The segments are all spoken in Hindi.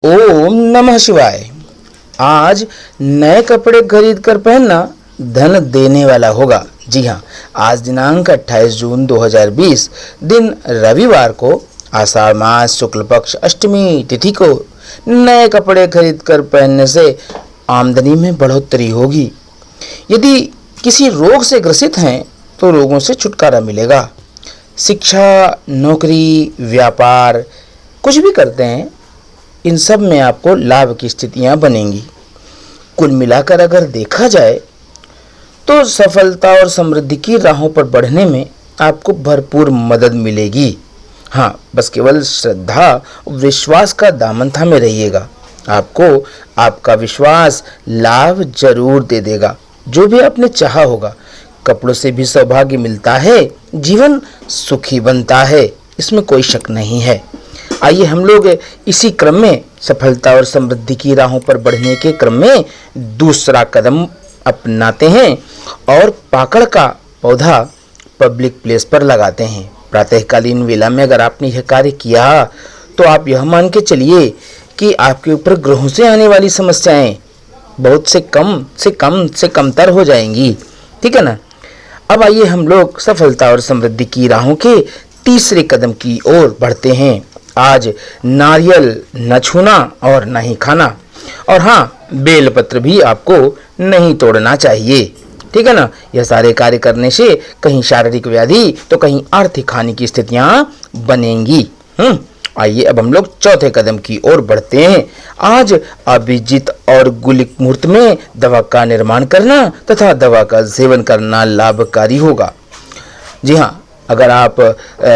ओम नमः शिवाय। आज नए कपड़े खरीद कर पहनना धन देने वाला होगा। जी हाँ, आज दिनांक 28 जून 2020 दिन रविवार को आषाढ़ मास शुक्ल पक्ष अष्टमी तिथि को नए कपड़े खरीद कर पहनने से आमदनी में बढ़ोतरी होगी। यदि किसी रोग से ग्रसित हैं तो रोगों से छुटकारा मिलेगा। शिक्षा, नौकरी, व्यापार कुछ भी करते हैं, इन सब में आपको लाभ की स्थितियां बनेंगी। कुल मिलाकर अगर देखा जाए तो सफलता और समृद्धि की राहों पर बढ़ने में आपको भरपूर मदद मिलेगी। हाँ, बस केवल श्रद्धा और विश्वास का दामन थामे रहिएगा। आपको आपका विश्वास लाभ जरूर दे देगा। जो भी आपने चाहा होगा। कपड़ों से भी सौभाग्य मिलता है, जीवन सुखी बनता है, इसमें कोई शक नहीं है। आइए हम लोग इसी क्रम में सफलता और समृद्धि की राहों पर बढ़ने के क्रम में दूसरा कदम अपनाते हैं और पाकड़ का पौधा पब्लिक प्लेस पर लगाते हैं। प्रातःकालीन वेला में अगर आपने यह कार्य किया तो आप यह मान के चलिए कि आपके ऊपर ग्रहों से आने वाली समस्याएं बहुत से कमतर हो जाएंगी। ठीक है ना। अब आइए हम लोग सफलता और समृद्धि की राहों के तीसरे कदम की ओर बढ़ते हैं। आज नारियल न छूना और न ही खाना, और हाँ, बेलपत्र भी आपको नहीं तोड़ना चाहिए। ठीक है ना। यह सारे कार्य करने से कहीं शारीरिक व्याधि तो कहीं आर्थिक हानि की स्थितियां बनेंगी। आइए अब हम लोग चौथे कदम की ओर बढ़ते हैं। आज अभिजीत और गुलिक मुहूर्त में दवा का निर्माण करना तथा दवा का सेवन करना लाभकारी होगा। जी हाँ, अगर आप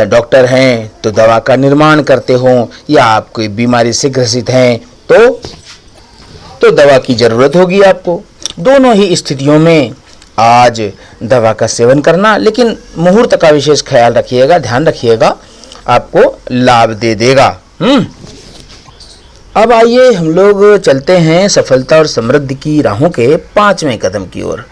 डॉक्टर हैं तो दवा का निर्माण करते हो, या आप कोई बीमारी से ग्रसित हैं तो दवा की जरूरत होगी आपको। दोनों ही स्थितियों में आज दवा का सेवन करना, लेकिन मुहूर्त का विशेष ख्याल रखिएगा, ध्यान रखिएगा, आपको लाभ दे देगा। अब आइए हम लोग चलते हैं सफलता और समृद्धि की राहों के पांचवें कदम की ओर।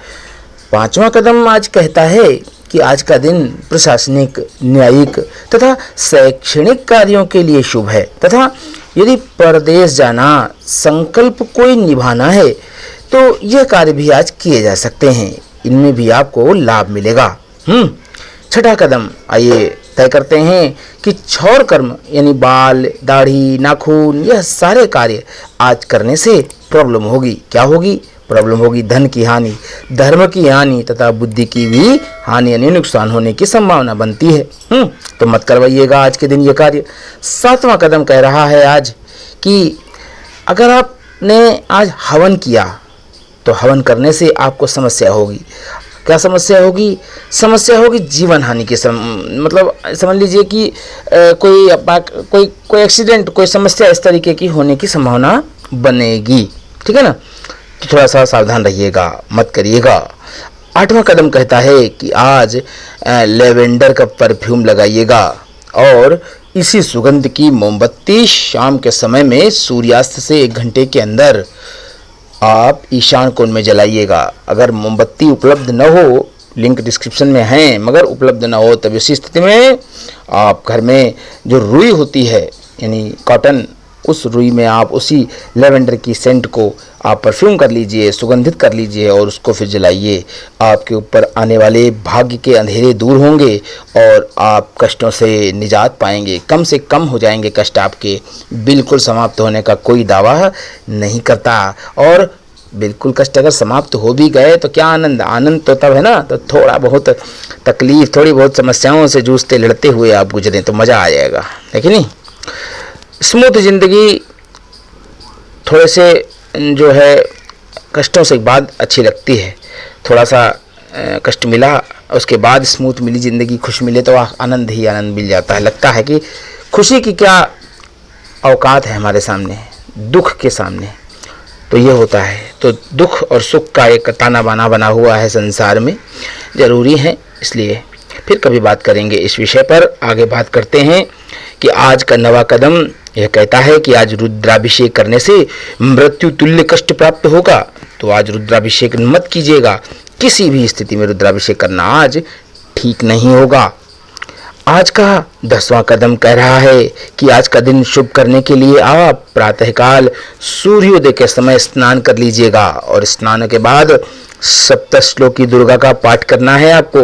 पांचवा कदम आज कहता है कि आज का दिन प्रशासनिक, न्यायिक तथा शैक्षणिक कार्यों के लिए शुभ है, तथा यदि परदेश जाना, संकल्प कोई निभाना है तो यह कार्य भी आज किए जा सकते हैं। इनमें भी आपको लाभ मिलेगा। छठा कदम आइए तय करते हैं कि क्षौर कर्म यानी बाल, दाढ़ी, नाखून, यह सारे कार्य आज करने से प्रॉब्लम होगी। क्या होगी? प्रॉब्लम होगी धन की हानि, धर्म की हानि तथा बुद्धि की भी हानि यानी नुकसान होने की संभावना बनती है। तो मत करवाइएगा आज के दिन ये कार्य। सातवां कदम कह रहा है आज कि अगर आपने आज हवन किया तो हवन करने से आपको समस्या होगी। क्या समस्या होगी? समस्या होगी जीवन हानि की मतलब समझ लीजिए कि कोई एक्सीडेंट, कोई समस्या इस तरीके की होने की संभावना बनेगी। ठीक है ना। तो थोड़ा सा सावधान रहिएगा, मत करिएगा। आठवां कदम कहता है कि आज लेवेंडर का परफ्यूम लगाइएगा और इसी सुगंध की मोमबत्ती शाम के समय में सूर्यास्त से 1 घंटे के अंदर आप ईशान कोण में जलाइएगा। अगर मोमबत्ती उपलब्ध न हो, लिंक डिस्क्रिप्शन में है, मगर उपलब्ध न हो तब इसी स्थिति में आप घर में जो रुई होती है यानी कॉटन, उस रुई में आप उसी लेवेंडर की सेंट को आप परफ्यूम कर लीजिए, सुगंधित कर लीजिए और उसको फिर जलाइए। आपके ऊपर आने वाले भाग्य के अंधेरे दूर होंगे और आप कष्टों से निजात पाएंगे। कम से कम हो जाएंगे कष्ट आपके। बिल्कुल समाप्त होने का कोई दावा नहीं करता, और बिल्कुल कष्ट अगर समाप्त हो भी गए तो क्या आनंद? आनंद तो तब है ना, तो थोड़ा बहुत तकलीफ, थोड़ी बहुत समस्याओं से जूझते लड़ते हुए आप गुजरें तो मज़ा आ जाएगा, है कि नहीं। स्मूथ जिंदगी थोड़े से जो है कष्टों से बाद अच्छी लगती है। थोड़ा सा कष्ट मिला, उसके बाद स्मूथ मिली ज़िंदगी, खुश मिले तो आनंद ही आनंद मिल जाता है। लगता है कि खुशी की क्या औकात है हमारे सामने, दुख के सामने तो ये होता है। तो दुख और सुख का एक ताना बाना बना हुआ है संसार में, ज़रूरी है। इसलिए फिर कभी बात करेंगे इस विषय पर। आगे बात करते हैं कि आज का नवा कदम यह कहता है कि आज रुद्राभिषेक करने से मृत्यु तुल्य कष्ट प्राप्त होगा। तो आज रुद्राभिषेक मत कीजिएगा, किसी भी स्थिति में रुद्राभिषेक करना आज ठीक नहीं होगा। आज का 10वां कदम कह रहा है कि आज का दिन शुभ करने के लिए आप प्रातःकाल सूर्योदय के समय स्नान कर लीजिएगा और स्नान के बाद सप्तश्लोकी दुर्गा का पाठ करना है आपको,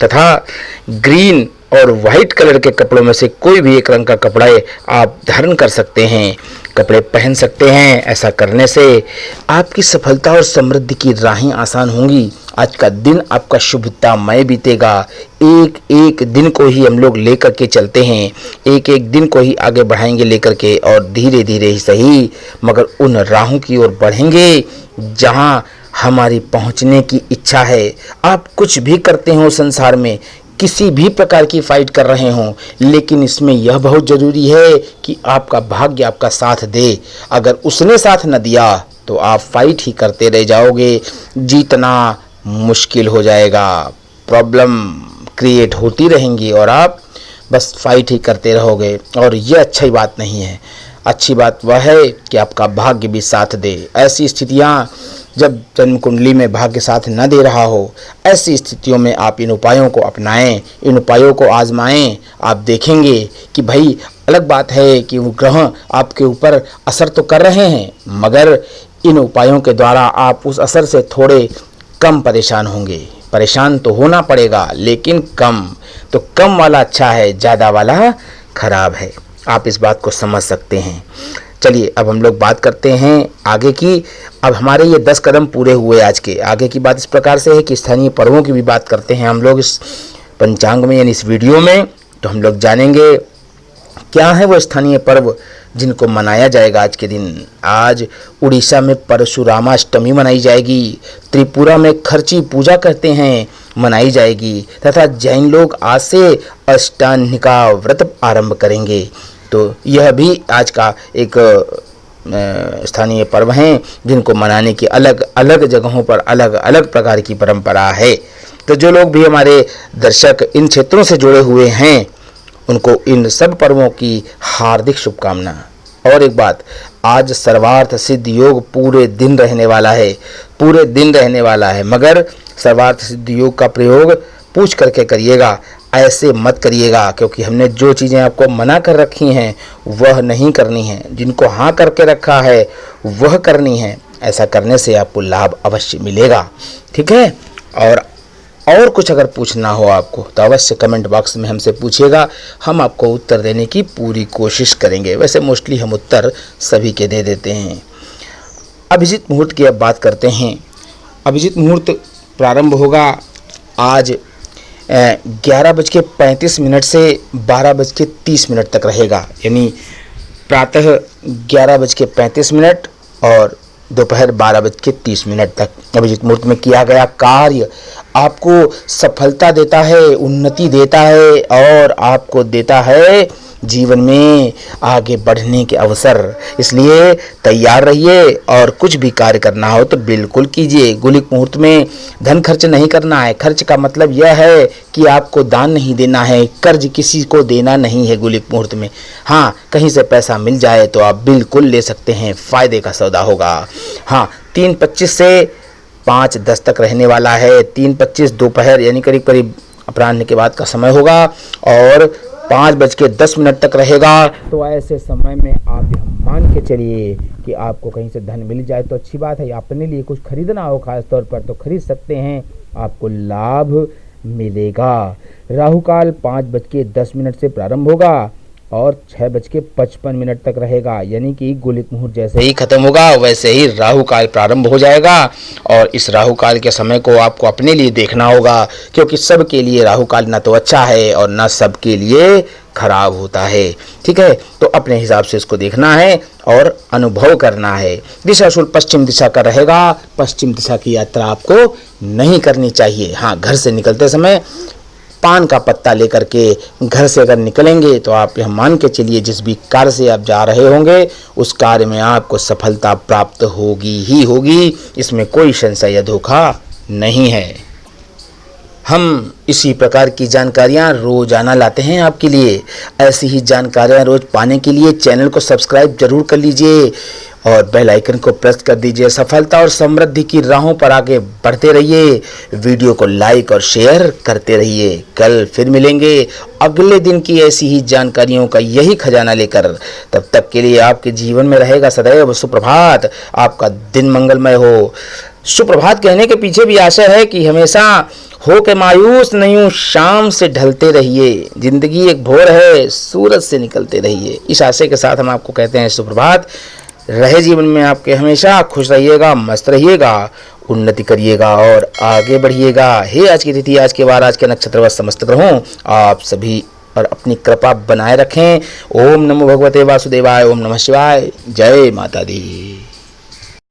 तथा ग्रीन और वाइट कलर के कपड़ों में से कोई भी एक रंग का कपड़ा आप धारण कर सकते हैं, कपड़े पहन सकते हैं। ऐसा करने से आपकी सफलता और समृद्धि की राहें आसान होंगी। आज का दिन आपका शुभतामय बीतेगा। एक एक दिन को ही हम लोग लेकर के चलते हैं, एक एक दिन को ही आगे बढ़ाएंगे लेकर के, और धीरे धीरे ही सही मगर उन राहों की ओर बढ़ेंगे जहां हमारी पहुंचने की इच्छा है। आप कुछ भी करते हो संसार में, किसी भी प्रकार की फाइट कर रहे हों, लेकिन इसमें यह बहुत ज़रूरी है कि आपका भाग्य आपका साथ दे। अगर उसने साथ न दिया तो आप फाइट ही करते रह जाओगे, जीतना मुश्किल हो जाएगा, प्रॉब्लम क्रिएट होती रहेंगी और आप बस फाइट ही करते रहोगे, और यह अच्छी बात नहीं है। अच्छी बात वह है कि आपका भाग्य भी साथ दे। ऐसी स्थितियाँ जब जन्म कुंडली में भाग्य साथ न दे रहा हो, ऐसी स्थितियों में आप इन उपायों को अपनाएं, इन उपायों को आजमाएं। आप देखेंगे कि भाई अलग बात है कि वो ग्रह आपके ऊपर असर तो कर रहे हैं, मगर इन उपायों के द्वारा आप उस असर से थोड़े कम परेशान होंगे। परेशान तो होना पड़ेगा लेकिन कम, तो कम वाला अच्छा है, ज़्यादा वाला खराब है। आप इस बात को समझ सकते हैं। चलिए अब हम लोग बात करते हैं आगे की। अब हमारे ये 10 कदम पूरे हुए। आज के आगे की बात इस प्रकार से है कि स्थानीय पर्वों की भी बात करते हैं हम लोग इस पंचांग में, यानी इस वीडियो में। तो हम लोग जानेंगे क्या है वो स्थानीय पर्व जिनको मनाया जाएगा आज के दिन। आज उड़ीसा में परशुरामाष्टमी मनाई जाएगी, त्रिपुरा में खर्ची पूजा कहते हैं मनाई जाएगी, तथा जैन लोग आज से अष्टान्हिका व्रत आरंभ करेंगे। तो यह भी आज का एक स्थानीय पर्व हैं जिनको मनाने की अलग अलग जगहों पर अलग अलग प्रकार की परंपरा है। तो जो लोग भी हमारे दर्शक इन क्षेत्रों से जुड़े हुए हैं उनको इन सब पर्वों की हार्दिक शुभकामना। और एक बात, आज सर्वार्थ सिद्ध योग पूरे दिन रहने वाला है, पूरे दिन रहने वाला है, मगर सर्वार्थ सिद्ध योग का प्रयोग पूछ करके करिएगा, ऐसे मत करिएगा, क्योंकि हमने जो चीज़ें आपको मना कर रखी हैं वह नहीं करनी है, जिनको हाँ करके रखा है वह करनी है। ऐसा करने से आपको लाभ अवश्य मिलेगा, ठीक है। और कुछ अगर पूछना हो आपको तो अवश्य कमेंट बॉक्स में हमसे पूछिएगा, हम आपको उत्तर देने की पूरी कोशिश करेंगे। वैसे मोस्टली हम उत्तर सभी के दे देते हैं। अभिजीत मुहूर्त की अब बात करते हैं। अभिजीत मुहूर्त प्रारंभ होगा आज 11:35 से 12:30 तक रहेगा, यानी प्रातः 11:35 और दोपहर 12:30 तक अभिजीत मुहूर्त में किया गया कार्य आपको सफलता देता है, उन्नति देता है और आपको देता है जीवन में आगे बढ़ने के अवसर। इसलिए तैयार रहिए और कुछ भी कार्य करना हो तो बिल्कुल कीजिए। गुलिक मुहूर्त में धन खर्च नहीं करना है। खर्च का मतलब यह है कि आपको दान नहीं देना है, कर्ज किसी को देना नहीं है गुलिक मुहूर्त में। हाँ, कहीं से पैसा मिल जाए तो आप बिल्कुल ले सकते हैं, फायदे का सौदा होगा। हाँ, 3:25 से 5:10 तक रहने वाला है। 3:25 दोपहर यानी करीब करीब अपराह्न के बाद का समय होगा और 5:10 तक रहेगा। तो ऐसे समय में आप यह मान के चलिए कि आपको कहीं से धन मिल जाए तो अच्छी बात है। अपने लिए कुछ खरीदना हो खास तौर पर तो खरीद सकते हैं, आपको लाभ मिलेगा। राहु काल 5:10 से प्रारंभ होगा और 6:55 तक रहेगा, यानी कि गुलिक मुहूर्त जैसे ही खत्म होगा वैसे ही राहु काल प्रारंभ हो जाएगा। और इस राहु काल के समय को आपको अपने लिए देखना होगा, क्योंकि सबके लिए राहु काल ना तो अच्छा है और ना सबके लिए खराब होता है, ठीक है। तो अपने हिसाब से इसको देखना है और अनुभव करना है। दिशा शुल्क पश्चिम दिशा का रहेगा। पश्चिम दिशा की यात्रा आपको नहीं करनी चाहिए। हाँ, घर से निकलते समय पान का पत्ता लेकर के घर से अगर निकलेंगे तो आप यह मान के चलिए जिस भी कार्य से आप जा रहे होंगे उस कार्य में आपको सफलता प्राप्त होगी ही होगी, इसमें कोई संशय या धोखा नहीं है। हम इसी प्रकार की जानकारियाँ रोजाना लाते हैं आपके लिए। ऐसी ही जानकारियाँ रोज पाने के लिए चैनल को सब्सक्राइब जरूर कर लीजिए और बेल आइकन को प्रेस कर दीजिए। सफलता और समृद्धि की राहों पर आगे बढ़ते रहिए। वीडियो को लाइक और शेयर करते रहिए। कल फिर मिलेंगे अगले दिन की ऐसी ही जानकारियों का यही खजाना लेकर। तब तक के लिए आपके जीवन में रहेगा सदैव सुप्रभात। आपका दिन मंगलमय हो। सुप्रभात कहने के पीछे भी आशय है कि हमेशा हो के मायूस नहीं हूँ, शाम से ढलते रहिए। जिंदगी एक भोर है, सूरज से निकलते रहिए। इस आशय के साथ हम आपको कहते हैं सुप्रभात। रहे जीवन में आपके हमेशा खुश रहिएगा, मस्त रहिएगा, उन्नति करिएगा और आगे बढ़िएगा। हे आज की तिथि, आज के वार, आज के नक्षत्र व समस्त ग्रहों आप सभी पर अपनी कृपा बनाए रखें। ओम नमो भगवते वासुदेवाय। ओम नमः शिवाय। जय माता दी।